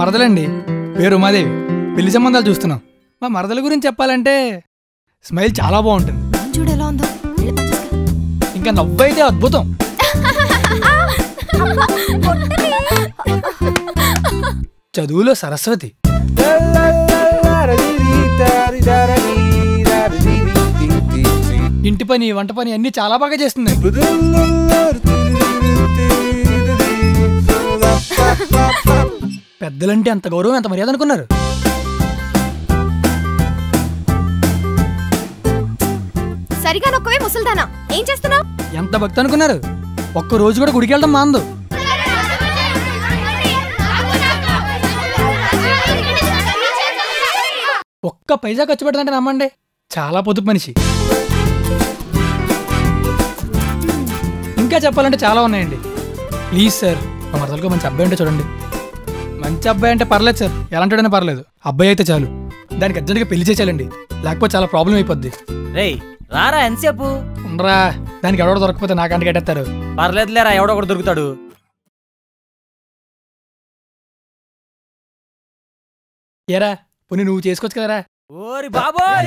మరదలండి, పేరు ఉమాదేవి. పెళ్లి సంబంధాలు చూస్తున్నాం. మా మరదల గురించి చెప్పాలంటే స్మైల్ చాలా బాగుంటుంది. ఇంకా నవ్వైతే అద్భుతం. చదువులో సరస్వతి. ఇంటి పని వంట పని అన్ని చాలా బాగా చేస్తుంది. పెద్దలంటే అంత గౌరవం, ఎంత మర్యాద అనుకున్నారు? సరిగా నొక్కవే ముసల్దానా, ఏం చేస్తున్నావు? ఎంత భక్తి అనుకున్నారు? ఒక్క రోజు కూడా గుడికి వెళ్ళడం మాందు. ఒక్క పైసా ఖర్చు పెట్టదంటే నమ్మండి, చాలా పొదుపు మనిషి. ఇంకా చెప్పాలంటే చాలా ఉన్నాయండి. ప్లీజ్ సార్, మా మరదలకు మంచి అబ్బాయి ఉంటే చూడండి. మంచి అబ్బాయి అంటే పర్లేదు సార్, ఎలాంటిడైనా పర్లేదు, అబ్బాయి అయితే చాలు. దానికి అర్జెంట్గా పెళ్లి చేయాలండి, లేకపోతే చాలా ప్రాబ్లం అయిపోద్ది. రారా ఎంతసేపు ఉండరా, దానికి ఎవడో దొరకపోతే నాకంటే కట్టేస్తారు. పర్లేదులేరా, ఎవడో ఒకటి దొరుకుతాడు. ఏరా పోనీ నువ్వు చేసుకోవచ్చు కదరా. ఓరి బాబోయ్